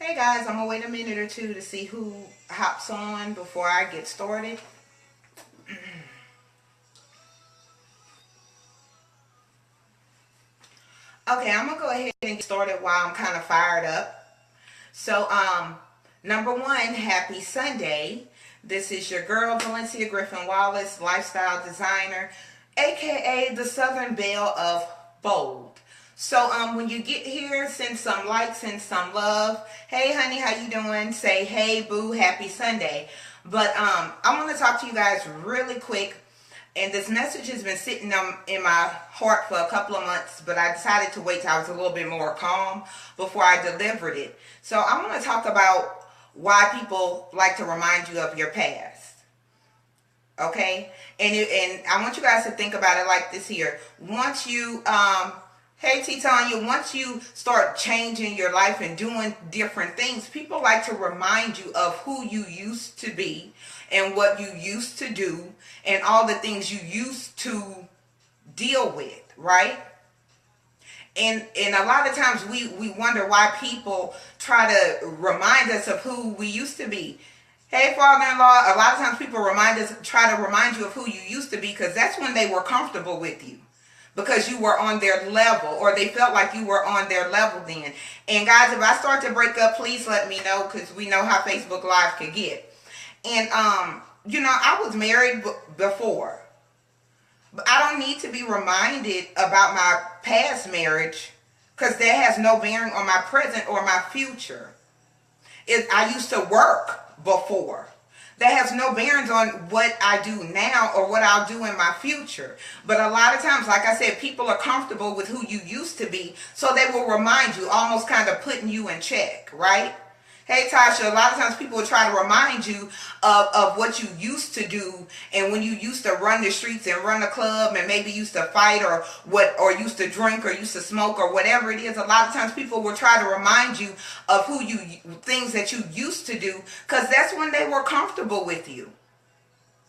Hey guys, I'm gonna wait a minute or two to see who hops on before I get started. Okay, I'm gonna go ahead and get started while I'm kind of fired up. So, number one, happy Sunday. This is your girl, Valencia Griffin Wallace, lifestyle designer, aka the Southern Belle of Bold. So, when you get here, send some likes and some love. Hey, honey, how you doing? Say, hey, boo, happy Sunday. But I want to talk to you guys really quick. And this message has been sitting in my heart for a couple of months, but I decided to wait till I was a little bit more calm before I delivered it. So I want to talk about why people like to remind you of your past. Okay? And I want you guys to think about it like this here. Once you, hey Titania, once you start changing your life and doing different things, people like to remind you of who you used to be and what you used to do and all the things you used to deal with, right? And a lot of times we wonder why people try to remind us of who we used to be. Hey, father-in-law, a lot of times people try to remind you of who you used to be because that's when they were comfortable with you. Because you were on their level, or they felt like you were on their level then. And guys, if I start to break up, please let me know, because we know how Facebook Live could get. And I was married before, but I don't need to be reminded about my past marriage, because that has no bearing on my present or my future. I used to work before. That has no bearings on what I do now or what I'll do in my future. But a lot of times, like I said, people are comfortable with who you used to be, so they will remind you, almost kind of putting you in check, right? Hey Tasha, a lot of times people will try to remind you of what you used to do, and when you used to run the streets and run a club and maybe used to fight or used to drink or used to smoke or whatever it is. A lot of times people will try to remind you of things that you used to do, because that's when they were comfortable with you.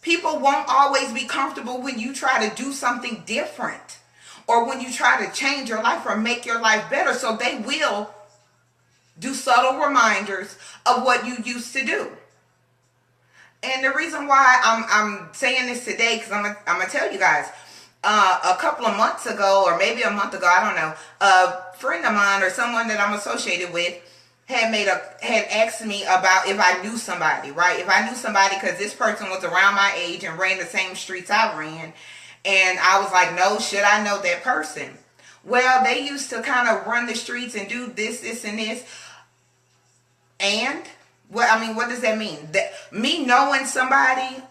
People won't always be comfortable when you try to do something different or when you try to change your life or make your life better, so they will do subtle reminders of what you used to do. And the reason why I'm saying this today, because I'm gonna tell you guys, a couple of months ago, or maybe a month ago, I don't know, a friend of mine or someone that I'm associated with had asked me about if I knew somebody, right? If I knew somebody, because this person was around my age and ran the same streets I ran, and I was like, no, should I know that person? Well, they used to kind of run the streets and do this, and this. And what does that mean? That me knowing somebody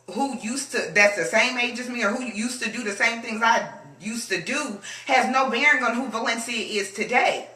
that's the same age as me, or who used to do the same things I used to do, has no bearing on who Valencia is today.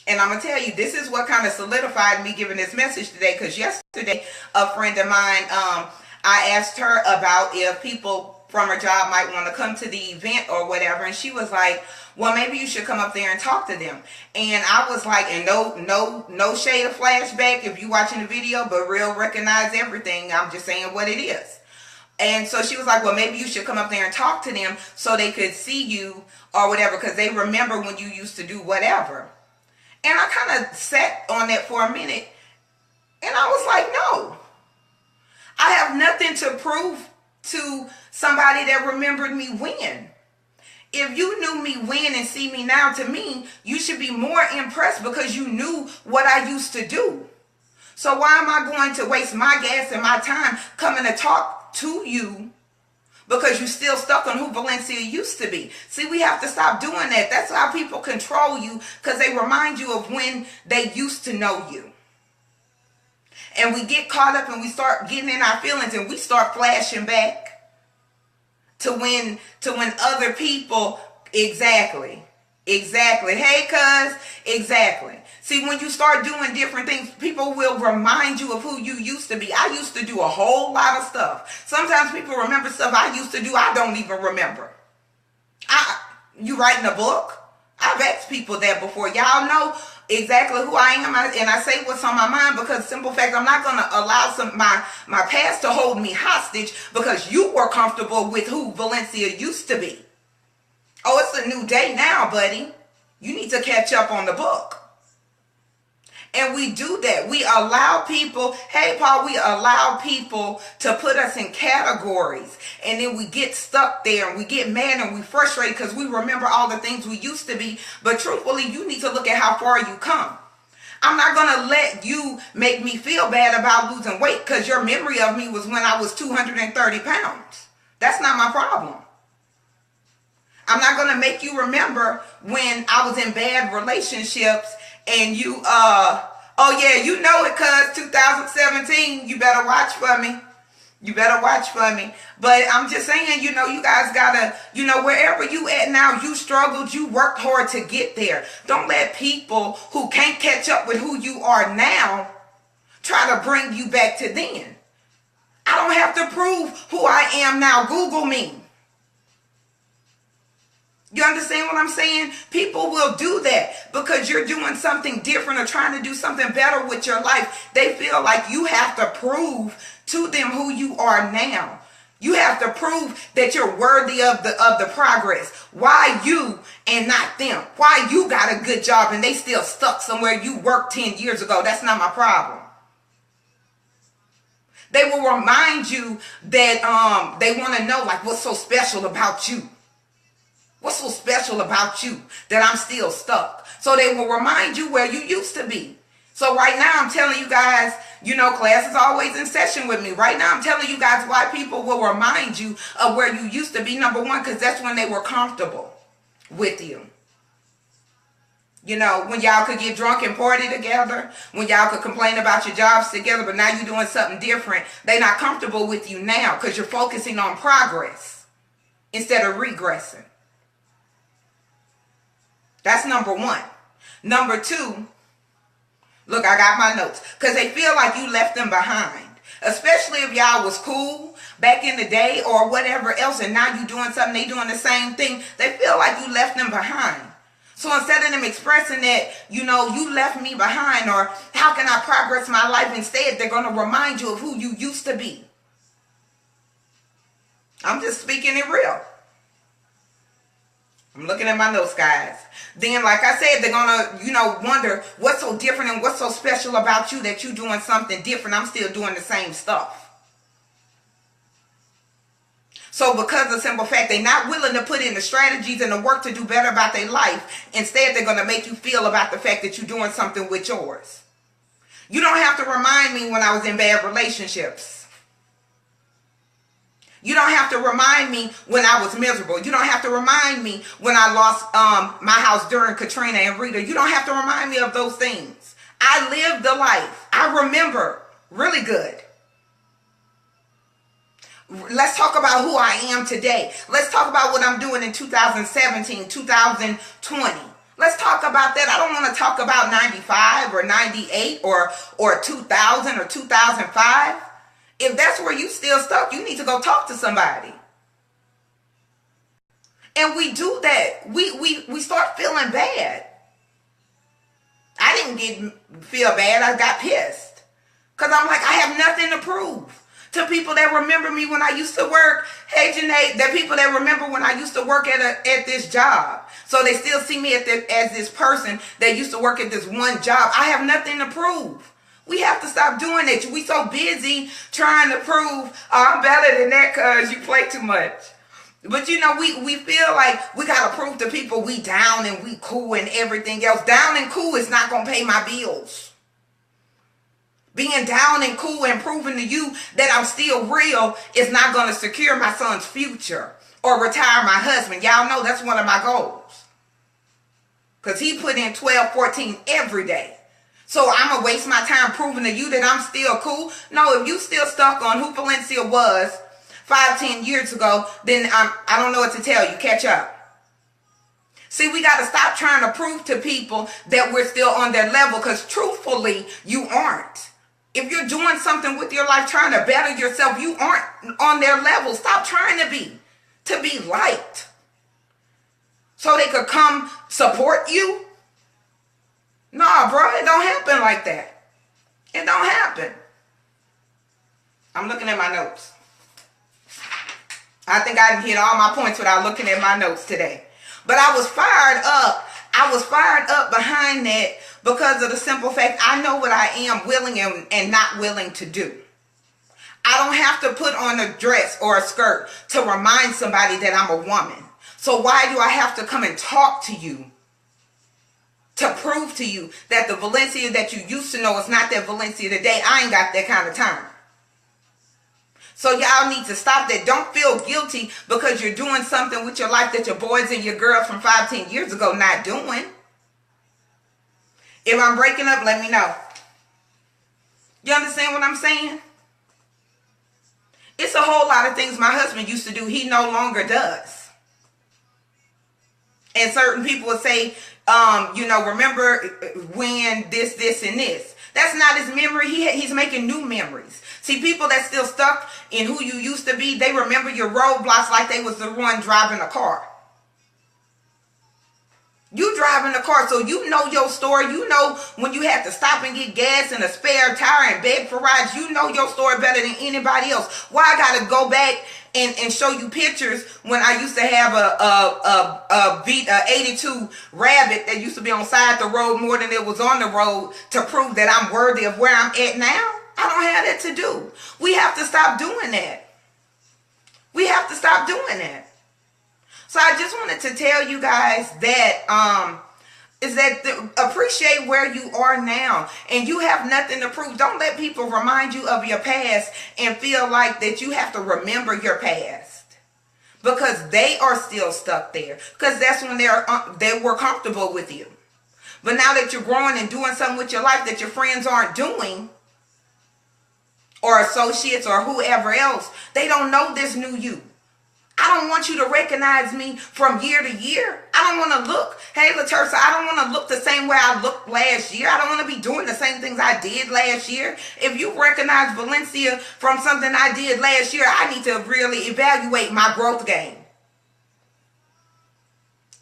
And I'm going to tell you, this is what kind of solidified me giving this message today, because yesterday, a friend of mine, I asked her about if people from her job might want to come to the event or whatever, and she was like, well, maybe you should come up there and talk to them. And I was like, and no shade of flashback if you watching the video, but real recognize everything. I'm just saying what it is. And so she was like, well, maybe you should come up there and talk to them so they could see you or whatever, because they remember when you used to do whatever. And I kind of sat on that for a minute, and I was like, no, I have nothing to prove to somebody that remembered me when. If you knew me when and see me now, to me, you should be more impressed because you knew what I used to do. So why am I going to waste my gas and my time coming to talk to you because you're still stuck on who Valencia used to be? See, we have to stop doing that. That's how people control you, because they remind you of when they used to know you. And we get caught up and we start getting in our feelings and we start flashing back to when other people, exactly. Hey, cuz, exactly. See, when you start doing different things, people will remind you of who you used to be. I used to do a whole lot of stuff. Sometimes people remember stuff I used to do I don't even remember. You writing a book? I've asked people that before. Y'all know exactly who I am, and I say what's on my mind, because simple fact, I'm not going to allow my past to hold me hostage because you were comfortable with who Valencia used to be. Oh, it's a new day now, buddy. You need to catch up on the book. And we do that. We allow people, hey, Paul, we allow people to put us in categories. And then we get stuck there and we get mad and we frustrated because we remember all the things we used to be. But truthfully, you need to look at how far you come. I'm not going to let you make me feel bad about losing weight because your memory of me was when I was 230 pounds. That's not my problem. I'm not going to make you remember when I was in bad relationships and you, oh yeah, you know it cuz 2017, you better watch for me. You better watch for me. But I'm just saying, you know, you guys gotta, you know, wherever you at now, you struggled, you worked hard to get there. Don't let people who can't catch up with who you are now try to bring you back to then. I don't have to prove who I am now. Google me. You understand what I'm saying? People will do that because you're doing something different or trying to do something better with your life. They feel like you have to prove to them who you are now. You have to prove that you're worthy of the progress. Why you and not them? Why you got a good job and they still stuck somewhere you worked 10 years ago? That's not my problem. They will remind you that they want to know, like, what's so special about you? What's so special about you that I'm still stuck? So they will remind you where you used to be. So right now I'm telling you guys, you know, class is always in session with me. Right now I'm telling you guys why people will remind you of where you used to be. Number one, because that's when they were comfortable with you. You know, when y'all could get drunk and party together, when y'all could complain about your jobs together, but now you're doing something different. They're not comfortable with you now because you're focusing on progress instead of regressing. That's number one. Number two, look, I got my notes. Because they feel like you left them behind. Especially if y'all was cool back in the day or whatever else. And now you doing something, they doing the same thing. They feel like you left them behind. So instead of them expressing that, you know, you left me behind or how can I progress my life? Instead, they're going to remind you of who you used to be. I'm just speaking it real. I'm looking at my notes, guys. Then, like I said, they're going to, you know, wonder what's so different and what's so special about you that you're doing something different. I'm still doing the same stuff. So because of the simple fact they're not willing to put in the strategies and the work to do better about their life, instead they're going to make you feel about the fact that you're doing something with yours. You don't have to remind me when I was in bad relationships. You don't have to remind me when I was miserable. You don't have to remind me when I lost my house during Katrina and Rita. You don't have to remind me of those things. I lived the life. I remember really good. Let's talk about who I am today. Let's talk about what I'm doing in 2017, 2020. Let's talk about that. I don't want to talk about 95 or 98 or 2000 or 2005. If that's where you still stuck, you need to go talk to somebody. And we do that. We start feeling bad. I didn't feel bad. I got pissed. Because I'm like, I have nothing to prove to people that remember me when I used to work. Hey, Janae, that people that remember when I used to work at this job. So they still see me as this person that used to work at this one job. I have nothing to prove. We have to stop doing that. We so busy trying to prove, oh, I'm better than that because you play too much. But you know, we feel like we got to prove to people we down and we cool and everything else. Down and cool is not going to pay my bills. Being down and cool and proving to you that I'm still real is not going to secure my son's future or retire my husband. Y'all know that's one of my goals. Because he put in 12, 14 every day. So I'm going to waste my time proving to you that I'm still cool? No, if you still stuck on who Valencia was 5-10 years ago, then I don't know what to tell you. Catch up. See, we got to stop trying to prove to people that we're still on their level because truthfully, you aren't. If you're doing something with your life, trying to better yourself, you aren't on their level. Stop trying to be liked. So they could come support you. Nah, bro, it don't happen like that. It don't happen. I'm looking at my notes. I think I didn't hit all my points without looking at my notes today. But I was fired up. I was fired up behind that because of the simple fact I know what I am willing and not willing to do. I don't have to put on a dress or a skirt to remind somebody that I'm a woman. So why do I have to come and talk to you to prove to you that the Valencia that you used to know is not that Valencia today? I ain't got that kind of time. So y'all need to stop that. Don't feel guilty because you're doing something with your life that your boys and your girls from 5-10 years ago not doing. If I'm breaking up, let me know. You understand what I'm saying? It's a whole lot of things my husband used to do he no longer does. And certain people would say, remember when this, and this. That's not his memory. He's making new memories. See, people that still stuck in who you used to be, they remember your roadblocks like they was the one driving a car. You driving a car, so you know your story. You know when you had to stop and get gas and a spare tire and beg for rides. You know your story better than anybody else. Why I gotta go back and show you pictures when I used to have a 82 Rabbit that used to be on side the road more than it was on the road to prove that I'm worthy of where I'm at now? I don't have that to do. We have to stop doing that. We have to stop doing that. So I just wanted to tell you guys that appreciate where you are now, and you have nothing to prove. Don't let people remind you of your past and feel like that you have to remember your past, because they are still stuck there, because that's when they were comfortable with you. But now that you're growing and doing something with your life that your friends aren't doing, or associates or whoever else, they don't know this new you. I don't want you to recognize me from year to year. I don't want to look, hey, LaTersa, I don't want to look the same way I looked last year. I don't want to be doing the same things I did last year. If you recognize Valencia from something I did last year, I need to really evaluate my growth game.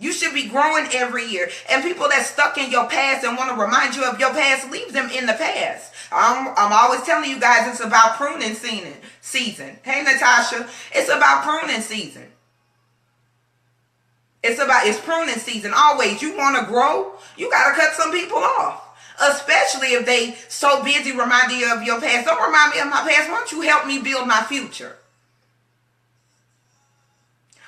You should be growing every year. And people that's stuck in your past and want to remind you of your past, leave them in the past. I'm always telling you guys it's about pruning season. Hey, Natasha, it's about pruning season. It's pruning season. Always. You want to grow, you got to cut some people off. Especially if they so busy reminding you of your past. Don't remind me of my past. Why don't you help me build my future?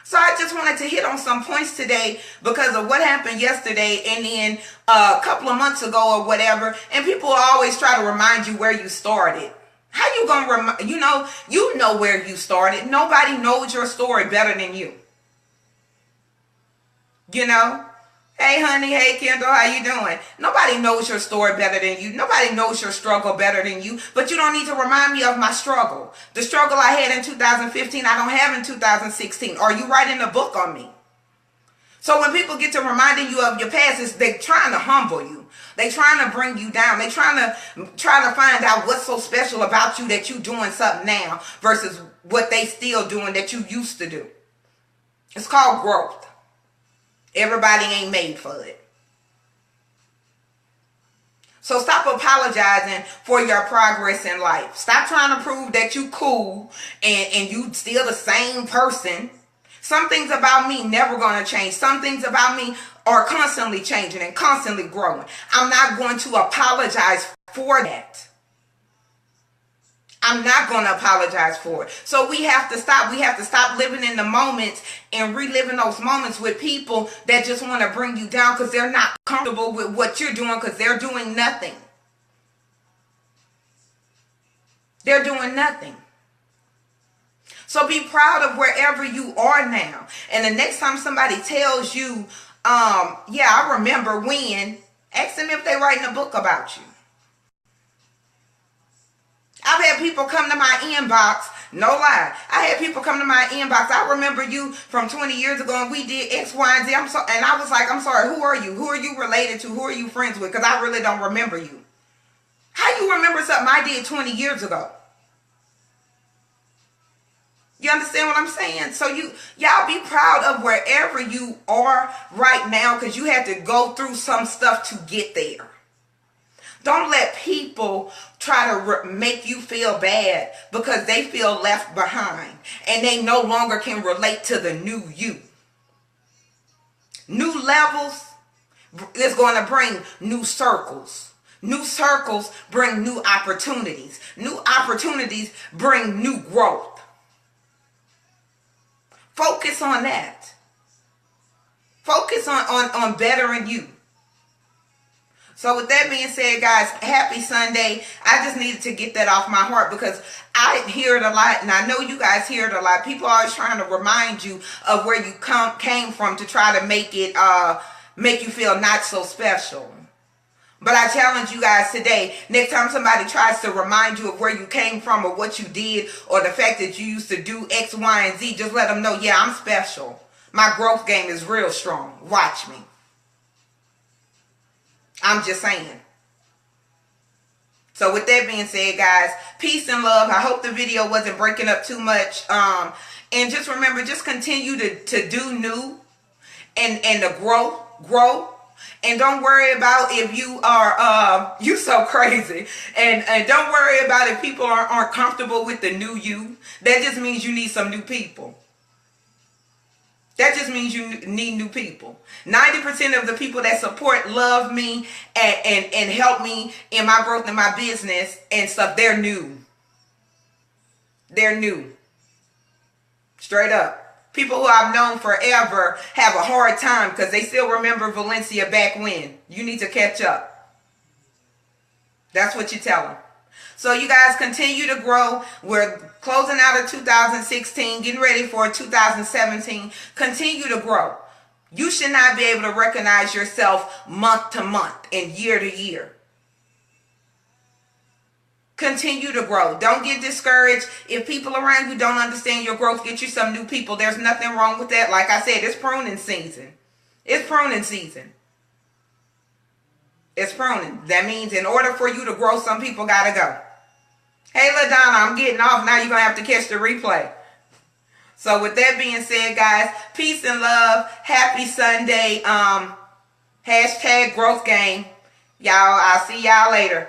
So I just wanted to hit on some points today because of what happened yesterday and then a couple of months ago or whatever. And people always try to remind you where you started. How you going to you know where you started. Nobody knows your story better than you. You know? Hey, honey. Hey, Kendall. How you doing? Nobody knows your story better than you. Nobody knows your struggle better than you. But you don't need to remind me of my struggle. The struggle I had in 2015, I don't have in 2016. Are you writing a book on me? So when people get to reminding you of your past, they're trying to humble you. They're trying to bring you down. They're trying to find out what's so special about you that you doing something now versus what they still doing that you used to do. It's called growth. Everybody ain't made for it. So stop apologizing for your progress in life. Stop trying to prove that you cool and you still the same person. Some things about me never going to change. Some things about me are constantly changing and constantly growing. I'm not going to apologize for that. I'm not going to apologize for it. So we have to stop. We have to stop living in the moments and reliving those moments with people that just want to bring you down because they're not comfortable with what you're doing because they're doing nothing. They're doing nothing. So be proud of wherever you are now. And the next time somebody tells you, yeah, I remember when, ask them if they're writing a book about you. I've had people come to my inbox, no lie. I had people come to my inbox. I remember you from 20 years ago and we did X, Y, and Z. And I was like, I'm sorry, who are you? Who are you related to? Who are you friends with? Because I really don't remember you. How you remember something I did 20 years ago? You understand what I'm saying? So y'all be proud of wherever you are right now because you had to go through some stuff to get there. Don't let people try to make you feel bad because they feel left behind and they no longer can relate to the new you. New levels, It's going to bring new circles. New circles bring new opportunities. New opportunities bring new growth. Focus on that. Focus on bettering you. So with that being said, guys, happy Sunday. I just needed to get that off my heart because I hear it a lot, and I know you guys hear it a lot. People are always trying to remind you of where you came from to try to make you feel not so special. But I challenge you guys today, next time somebody tries to remind you of where you came from or what you did or the fact that you used to do X, Y, and Z, just let them know, yeah, I'm special. My growth game is real strong. Watch me. I'm just saying. So with that being said, guys, peace and love. I hope the video wasn't breaking up too much. And just remember, just continue to do new and to grow. And don't worry about if you are, you so crazy. And don't worry about if people aren't comfortable with the new you. That just means you need some new people. That just means you need new people. 90% of the people that support, love me, and help me in my growth in my business and stuff, they're new. They're new. Straight up. People who I've known forever have a hard time because they still remember Valencia back when. You need to catch up. That's what you tell them. So you guys continue to grow. We're closing out of 2016, getting ready for 2017. Continue to grow. You should not be able to recognize yourself month to month and year to year. Continue to grow. Don't get discouraged. If people around you don't understand your growth, get you some new people. There's nothing wrong with that. Like I said, it's pruning season. It's pruning season. It's pruning. That means in order for you to grow, some people got to go. Hey, LaDonna, I'm getting off. Now you're going to have to catch the replay. So with that being said, guys, peace and love. Happy Sunday. Hashtag growth game. Y'all, I'll see y'all later.